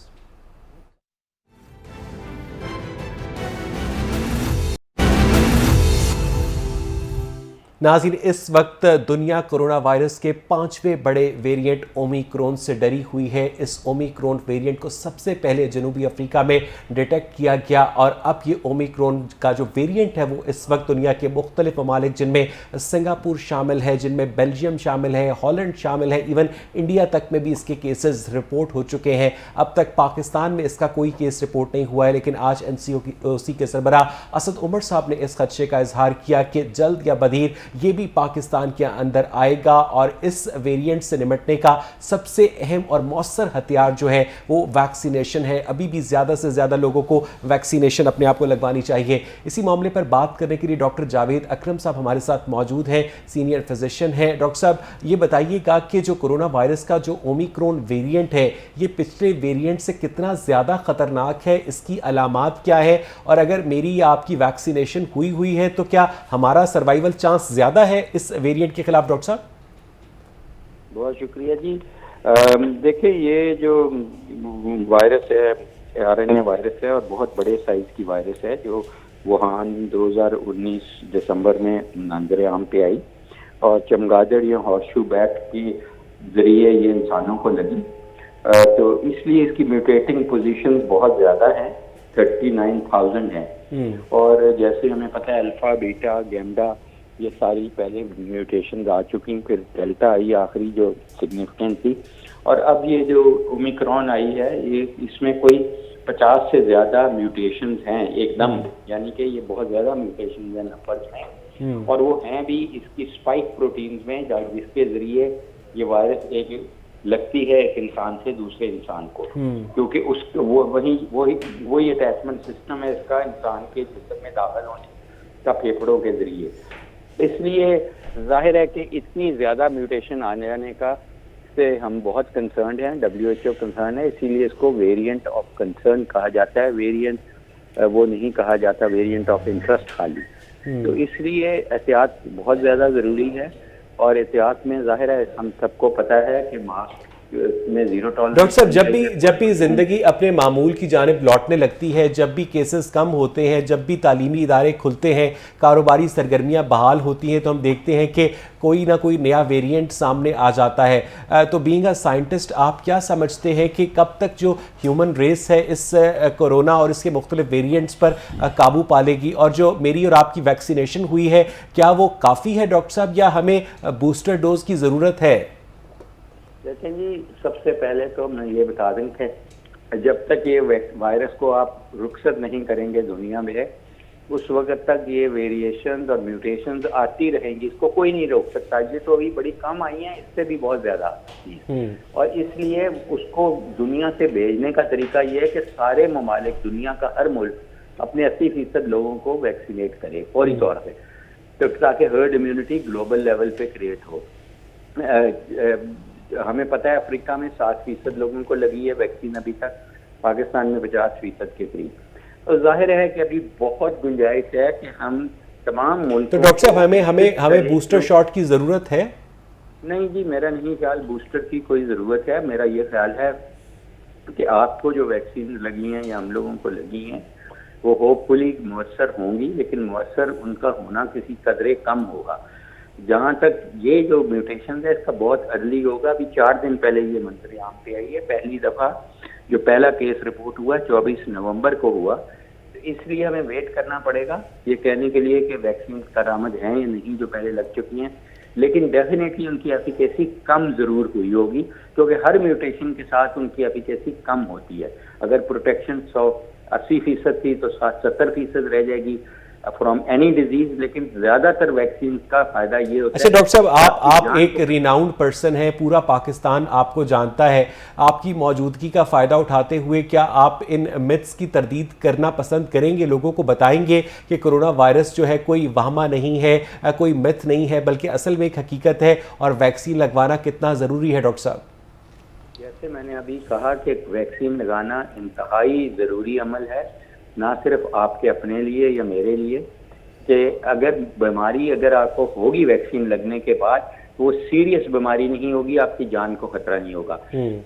नाज़रीन, इस वक्त दुनिया कोरोना वायरस के 5वें बड़े वेरिएंट ओमिक्रॉन से डरी हुई है। इस ओमिक्रॉन वेरिएंट को सबसे पहले जनूबी अफ्रीका में डिटेक्ट किया गया और अब ये ओमिक्रॉन का जो वेरिएंट है वो इस वक्त दुनिया के मुख्तलिफ ममालिक, जिनमें सिंगापुर शामिल है, जिनमें बेल्जियम शामिल है, हॉलैंड शामिल है, इवन इंडिया तक में भी इसके केसेस रिपोर्ट हो चुके हैं। अब तक पाकिस्तान में इसका कोई केस रिपोर्ट नहीं हुआ है, लेकिन आज NCOC के सरबरा असद उमर साहब ने इस खदशे का इजहार किया कि जल्द या बदीर ये भी पाकिस्तान के अंदर आएगा और इस वेरिएंट से निपटने का सबसे अहम और मौसर हथियार जो है वो वैक्सीनेशन है। अभी भी ज़्यादा से ज़्यादा लोगों को वैक्सीनेशन अपने आप को लगवानी चाहिए। इसी मामले पर बात करने के लिए डॉक्टर जावेद अकरम साहब हमारे साथ मौजूद हैं, सीनियर फिजिशियन हैं। डॉक्टर साहब, ये बताइएगा कि जो कोरोना वायरस का जो ओमिक्रॉन वेरिएंट है ये पिछले वेरिएंट से कितना ज़्यादा ख़तरनाक है, इसकी अलामात क्या है, और अगर मेरी या आपकी वैक्सीनेशन हुई है तो क्या हमारा सर्वाइवल चांस ज़्यादा है इस वेरिएंट के खिलाफ? डॉक्टर साहब बहुत शुक्रिया जी। देखिए, ये जो वायरस है RNA वायरस है और बहुत बड़े साइज की वायरस है जो वुहान 2019 दिसंबर में मंजर आम पे आई और चमगादड़ या हॉर्सशू बैट के जरिए ये इंसानों को लगी। तो इसलिए इसकी म्यूटेटिंग पोजीशन बहुत ज़्यादा है, 39,000 है। और जैसे हमें पता है अल्फा, बीटा, गैम्डा ये सारी पहले म्यूटेशन आ चुकी, फिर डेल्टा आई आखिरी जो सिग्निफिकेंट थी, और अब ये जो ओमिक्रॉन आई है ये इसमें कोई 50 से ज़्यादा म्यूटेशंस हैं एकदम, यानी कि ये बहुत ज़्यादा म्यूटेशंस हैं नंबर्स में, और वो हैं भी इसकी स्पाइक प्रोटीन्स में जिसके ज़रिए ये वायरस एक लगती है एक इंसान से दूसरे इंसान को, क्योंकि उस वही अटैचमेंट सिस्टम है इसका इंसान के जिस्म में दाखिल होने का फेफड़ों के जरिए। इसलिए जाहिर है कि इतनी ज़्यादा म्यूटेशन आने जाने का से हम बहुत कंसर्न हैं, WHO कंसर्न है, इसीलिए इसको वेरिएंट ऑफ कंसर्न कहा जाता है। वेरिएंट वो नहीं कहा जाता वेरिएंट ऑफ इंटरेस्ट खाली। तो इसलिए एहतियात बहुत ज़्यादा ज़रूरी है, और एहतियात में जाहिर है हम सबको पता है कि मास्क में जीरो टॉलरेंस। डॉक्टर साहब, जब भी जिंदगी अपने मामूल की जानिब लौटने लगती है, जब भी केसेस कम होते हैं, जब भी तालीमी इदारे खुलते हैं, कारोबारी सरगर्मियां बहाल होती हैं, तो हम देखते हैं कि कोई ना कोई नया वेरिएंट सामने आ जाता है। तो बीइंग अ साइंटिस्ट आप क्या समझते हैं कि कब तक जो ह्यूमन रेस है इस कोरोना और इसके मुख्तलिफ वेरिएंट्स पर काबू पा लेगी, और जो मेरी और आपकी वैक्सीनेशन हुई है क्या वो काफ़ी है डॉक्टर साहब, या हमें बूस्टर डोज की ज़रूरत है? देखें जी, सबसे पहले तो मैं ये बता दूं कि जब तक ये वायरस को आप रुखसत नहीं करेंगे दुनिया में, उस वक्त तक ये वेरिएशंस और म्यूटेशंस आती रहेंगी, इसको कोई नहीं रोक सकता। ये तो अभी बड़ी कम आई हैं, इससे भी बहुत ज़्यादा आती हैं, और इसलिए उसको दुनिया से भेजने का तरीका ये है कि सारे ममालिक, दुनिया का हर मुल्क अपने 80% लोगों को वैक्सीनेट करे फौरी तौर पर, तो ताकि हर्ड इम्यूनिटी ग्लोबल लेवल पे क्रिएट हो। हमें पता है अफ्रीका में 60% लोगों को लगी है वैक्सीन अभी तक, पाकिस्तान में 50% के करीब। तो जाहिर है कि अभी बहुत गुंजाइश है कि हम तमाम मुल्क। तो डॉक्टर साहब हमें बूस्टर शॉट की ज़रूरत है? नहीं जी, मेरा नहीं ख्याल बूस्टर की कोई ज़रूरत है। मेरा ये ख्याल है कि आपको जो वैक्सीन लगी हैं या हम लोगों को लगी हैं वो होपफुली मुअस्सर होंगी, लेकिन मुअस्सर उनका होना किसी कदरे कम होगा। जहाँ तक ये जो म्यूटेशन है इसका बहुत अर्ली होगा। अभी 4 दिन पहले ये मंजर आम पे आई है, पहली दफ़ा जो पहला केस रिपोर्ट हुआ 24 नवंबर को हुआ। तो इसलिए हमें वेट करना पड़ेगा ये कहने के लिए कि वैक्सीन करामद हैं या नहीं जो पहले लग चुकी हैं, लेकिन डेफिनेटली उनकी एफिकेसी कम ज़रूर हुई होगी, क्योंकि हर म्यूटेशन के साथ उनकी एफिकेसी कम होती है। अगर प्रोटेक्शन 80% थी तो 70% रह जाएगी फ्रॉम एनी डिजीज, लेकिन ज्यादातर वैक्सीन का फायदा ये होता है। अच्छा डॉक्टर साहब, आप एक रिनाउंड पर्सन हैं, पूरा पाकिस्तान आपको जानता है, आपकी मौजूदगी का फ़ायदा उठाते हुए क्या आप इन मिथ्स की तरदीद करना पसंद करेंगे, लोगों को बताएंगे कि कोरोना वायरस जो है कोई वाहमा नहीं है, कोई मिथ नहीं है, बल्कि असल में एक हकीकत है और वैक्सीन लगवाना कितना ज़रूरी है? डॉक्टर साहब, जैसे मैंने अभी कहा कि वैक्सीन लगाना इंतहाई ज़रूरी अमल है, ना सिर्फ आपके अपने लिए या मेरे लिए, कि अगर बीमारी अगर आपको होगी वैक्सीन लगने के बाद, वो सीरियस बीमारी नहीं होगी, आपकी जान को खतरा नहीं होगा।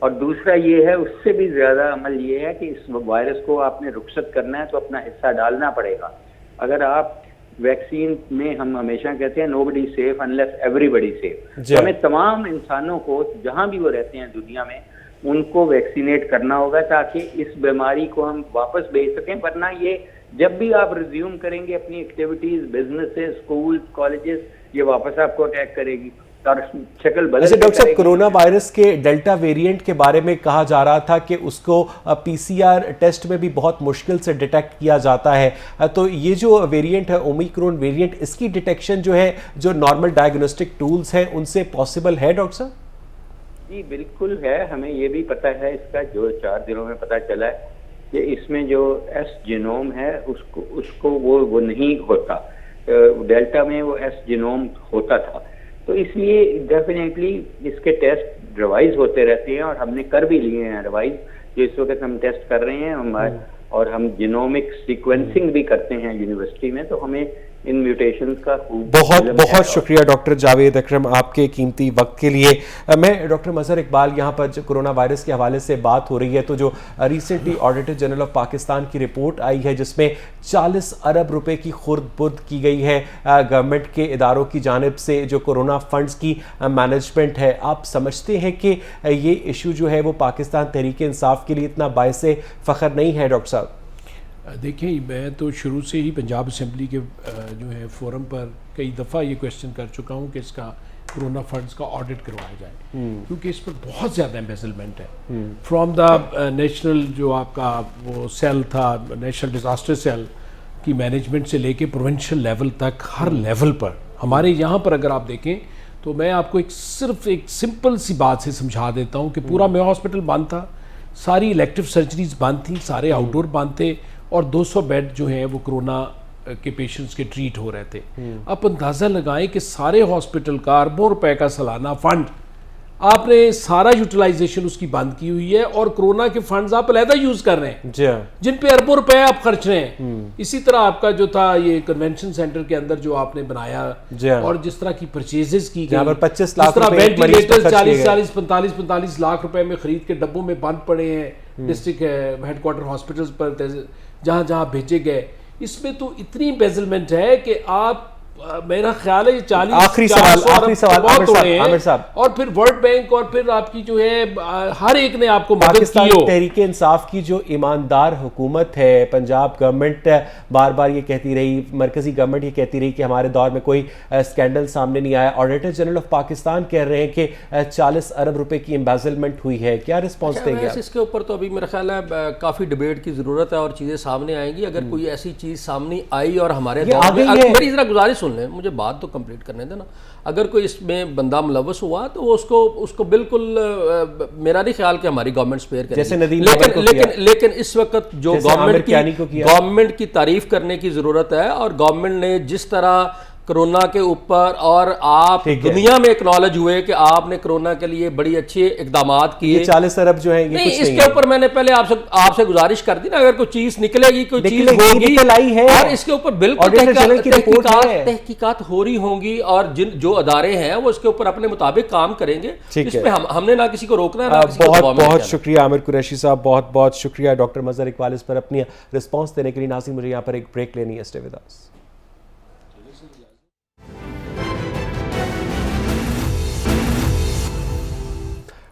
और दूसरा ये है, उससे भी ज़्यादा अमल ये है कि इस वायरस को आपने रुखसत करना है तो अपना हिस्सा डालना पड़ेगा। अगर आप वैक्सीन में, हम हमेशा कहते हैं nobody safe unless everybody safe, तो हमें तमाम इंसानों को जहाँ भी वो रहते हैं दुनिया में उनको वैक्सीनेट करना होगा ताकि इस बीमारी को हम वापस भेज सकें। वरना ये जब भी आप रिज्यूम करेंगे अपनी एक्टिविटीज, बिजनेसेस, स्कूल, कॉलेजेस, ये वापस आपको अटैक करेगी और शक्ल बदल। वैसे डॉक्टर साहब, कोरोना वायरस के डेल्टा वेरिएंट के बारे में कहा जा रहा था कि उसको पीसीआर टेस्ट में भी बहुत मुश्किल से डिटेक्ट किया जाता है, तो ये जो वेरिएंट है ओमिक्रॉन वेरिएंट, इसकी डिटेक्शन जो है जो नॉर्मल डायग्नोस्टिक टूल्स हैं उनसे पॉसिबल है? डॉक्टर साहब जी बिल्कुल है, हमें ये भी पता है, इसका जो 4 दिनों में पता चला है कि इसमें जो एस जीनोम है उसको वो नहीं होता, डेल्टा में वो एस जीनोम होता था। तो इसलिए डेफिनेटली इसके टेस्ट रिवाइज होते रहते हैं और हमने कर भी लिए हैं रिवाइज, जो इस वक्त हम टेस्ट कर रहे हैं और हम जीनोमिक सीक्वेंसिंग भी करते हैं यूनिवर्सिटी में, तो हमें इन म्यूटेशंस का बहुत बहुत शुक्रिया डॉक्टर जावेद अकरम आपके कीमती वक्त के लिए। मैं डॉक्टर मजहर इकबाल, यहाँ पर जो कोरोना वायरस के हवाले से बात हो रही है, तो जो recently auditor general of Pakistan की रिपोर्ट आई है जिसमें 40 अरब रुपए की खुर्द-बुर्द की गई है गवर्नमेंट के इदारों की जानिब से जो कोरोना फंड्स की मैनेजमेंट है, आप समझते हैं कि ये इशू जो है वो पाकिस्तान तहरीक इंसाफ के लिए इतना बायसे फ़ख्र नहीं है? डॉक्टर साहब देखिए, मैं तो शुरू से ही पंजाब असम्बली के जो है फोरम पर कई दफ़ा ये क्वेश्चन कर चुका हूँ कि इसका कोरोना फंड्स का ऑडिट करवाया जाए, क्योंकि इस पर बहुत ज़्यादा एम्बेसलमेंट है। फ्रॉम द नेशनल जो आपका वो सेल था, नेशनल डिज़ास्टर सेल की मैनेजमेंट से लेके प्रोविंशियल लेवल तक, हर लेवल पर हमारे यहाँ पर अगर आप देखें तो मैं आपको सिर्फ एक सिंपल सी बात से समझा देता हूँ कि पूरा मेयो हॉस्पिटल बंद था, सारी इलेक्टिव सर्जरीज बंद थी, सारे आउटडोर बंद थे और 200 बेड जो है वो कोरोना के पेशेंट्स के ट्रीट हो रहे थे। आप अंदाज़ा लगाएं कि सारे हॉस्पिटल का अरबों रुपए का सालाना फंड आपने सारा यूटिलाइजेशन उसकी बंद की हुई है और कोरोना के फंड्स आप अलहदा यूज कर रहे हैं जिन पे अरबों रुपए आप खर्च रहे हैं। इसी तरह आपका जो था ये कन्वेंशन सेंटर के अंदर जो आपने बनाया और जिस तरह की परचेजेस की गई, 25 लाख वेंटिलेटर 45 लाख रुपए में खरीद के डब्बों में बंद पड़े हैं डिस्ट्रिक्ट हेडक्वार्टर हॉस्पिटल्स पर जहां जहां भेजे गए, इसमें तो इतनी एम्बेसलमेंट है कि आप मेरा ख्याल है 40 आखिरी सवाल आमिर साहब, और फिर वर्ल्ड बैंक और फिर आपकी जो है हर एक ने आपको पाकिस्तान तहरीक इंसाफ की जो ईमानदार हुकूमत है, पंजाब गवर्नमेंट बार बार ये कहती रही, मरकजी गवर्नमेंट ये कहती रही कि हमारे दौर में कोई स्कैंडल सामने नहीं आया, ऑडिटर जनरल ऑफ पाकिस्तान कह रहे हैं कि 40 अरब रुपए की एम्बेसलमेंट हुई है, क्या रिस्पॉन्स देंगे आप? इसके ऊपर तो अभी मेरा ख्याल है काफ़ी डिबेट की ज़रूरत है और चीज़ें सामने आएंगी। अगर कोई ऐसी चीज़ सामने आई और हमारे मेरी ज़रा गुजारिश सुन लें, मुझे बात तो कंप्लीट करने देना। अगर कोई इसमें बंदा मुलव्वस हुआ तो उसको बिल्कुल मेरा नहीं ख्याल कि हमारी गवर्नमेंट स्पेयर करेगी, लेकिन इस वक्त जो गवर्नमेंट की तारीफ करने की ज़रूरत है और गवर्नमेंट ने जिस तरह कोरोना के ऊपर और आप दुनिया में एक्नॉलेज हुए कि आपने कोरोना के लिए बड़ी अच्छे इकदामात किए। 40 अरब जो है ये नहीं, इसके ऊपर मैंने पहले आपसे गुजारिश कर दी ना, अगर कोई चीज निकलेगी, कोई चीज होगी और इसके ऊपर बिल्कुल तहकीकात हो रही होंगी और जो अदारे हैं वो इसके ऊपर अपने मुताबिक काम करेंगे। इसमें हमने ना किसी को रोकना है। बहुत शुक्रिया आमिर कुरैशी साहब, बहुत बहुत शुक्रिया डॉक्टर मजहर इकबाल इस पर अपनी रिस्पॉन्स देने के लिए। नाज़रीन, मुझे यहाँ पर एक ब्रेक लेनी है, stay with us.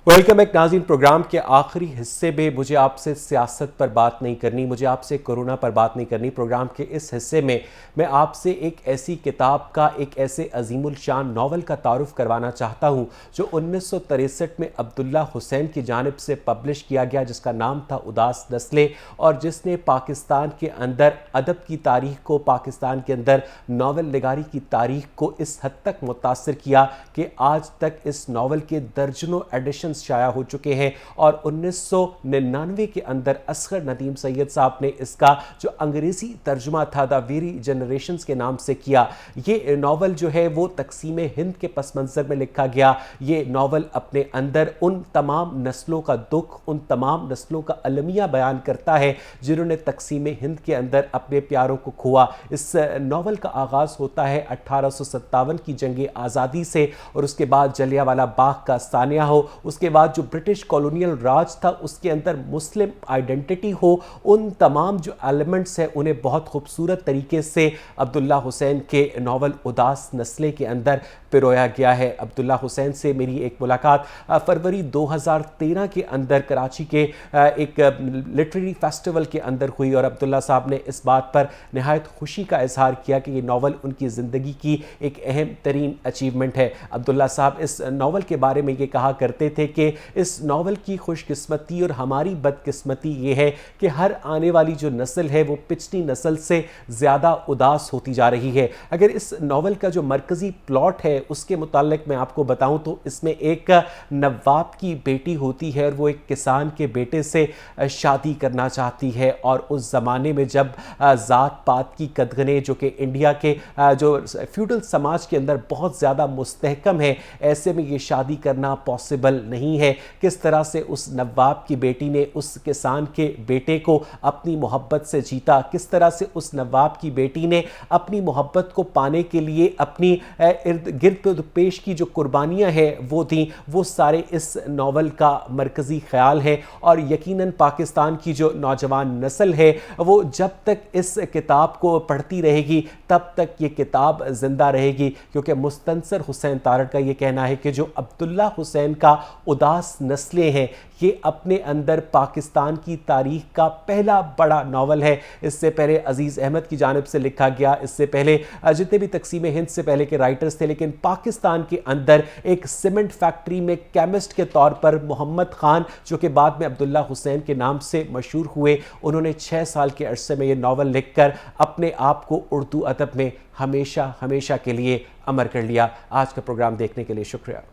Welcome back नाज़रीन। प्रोग्राम के आखिरी हिस्से में मुझे आपसे सियासत पर बात नहीं करनी, मुझे आपसे कोरोना पर बात नहीं करनी। प्रोग्राम के इस हिस्से में मैं आपसे एक ऐसी किताब का, एक ऐसे अजीमुल शान नावल का तारुफ करवाना चाहता हूं जो 1963 में अब्दुल्ला हुसैन की जानिब से पब्लिश किया गया, जिसका नाम था उदास नस्लें, और जिसने पाकिस्तान के अंदर अदब की तारीख को, पाकिस्तान के अंदर नावल निगारी की तारीख को इस हद तक मुतासर किया कि आज तक इस नावल के दर्जनों एडिशन शाया हो चुके हैं। और 1999 के अंदर असगर नदीम सैयद साहब ने इसका जो अंग्रेजी तर्जुमा था द वेरी जनरेशंस के नाम से किया। ये नावल जो है वो तकसीम हिंद के पस मंजर में लिखा गया। ये नावल अपने अंदर उन तमाम नस्लों का दुख, उन तमाम नस्लों का अलमिया बयान करता है जिन्होंने तकसीम हिंद के अंदर अपने प्यारों को खोआ। इस नावल का आगाज़ होता है 1857 की जंग आज़ादी से, और उसके बाद जलियांवाला बाग का सानिया हो, उसके बाद जो ब्रिटिश कॉलोनियल राज था उसके अंदर मुस्लिम आइडेंटिटी हो, उन तमाम जो एलिमेंट्स हैं उन्हें बहुत खूबसूरत तरीके से अब्दुल्ला हुसैन के नावल उदास नस्लें के अंदर पिरोया गया है। अब्दुल्ला हुसैन से मेरी एक मुलाकात फरवरी 2013 के अंदर कराची के एक लिटरेरी फेस्टिवल के अंदर हुई, और अब्दुल्ला साहब ने इस बात पर नहायत खुशी का इजहार किया कि ये नावल उनकी ज़िंदगी की एक अहम तरीन अचीवमेंट है। अब्दुल्ला साहब इस नावल के बारे में ये कहा करते थे कि इस नावल की खुशकिस्मती और हमारी बदकिस्मती ये है कि हर आने वाली जो नस्ल है वो पिछली नस्ल से ज़्यादा उदास होती जा रही है। अगर इस नावल का जो मरकज़ी प्लॉट है उसके मुताल्लिक मैं आपको बताऊं तो इसमें एक नवाब की बेटी होती है और वो एक किसान के बेटे से शादी करना चाहती है, और उस ज़माने में जब ज़ात पात की कदगनें जो कि इंडिया के जो फ्यूडल समाज के अंदर बहुत ज़्यादा मुस्तहकम है, ऐसे में ये शादी करना पॉसिबल नहीं है। किस तरह से उस नवाब की बेटी ने उस किसान के बेटे को अपनी मोहब्बत से जीता, किस तरह से उस नवाब की बेटी ने अपनी मोहब्बत को पाने के लिए अपनी इर्द गिर्द पेश की जो कुर्बानियां हैं वो दी, वो सारे इस नावल का मरकज़ी ख्याल है। और यकीनन पाकिस्तान की जो नौजवान नस्ल है वो जब तक इस किताब को पढ़ती रहेगी तब तक ये किताब जिंदा रहेगी, क्योंकि मुस्तंसर हुसैन तारड़ का ये कहना है कि जो अब्दुल्ला हुसैन का उदास नस्लें हैं ये अपने अंदर पाकिस्तान की तारीख का पहला बड़ा नावल है। इससे पहले अजीज़ अहमद की जानिब से लिखा गया, इससे पहले जितने भी तकसीम हिंद से पहले के राइटर्स थे, लेकिन पाकिस्तान के अंदर एक सीमेंट फैक्ट्री में केमिस्ट के तौर पर मोहम्मद खान, जो कि बाद में अब्दुल्ला हुसैन के नाम से मशहूर हुए, उन्होंने 6 साल के अरसे में ये नावल लिखकर अपने आप को उर्दू अदब में हमेशा हमेशा के लिए अमर कर लिया। आज का प्रोग्राम देखने के लिए शुक्रिया।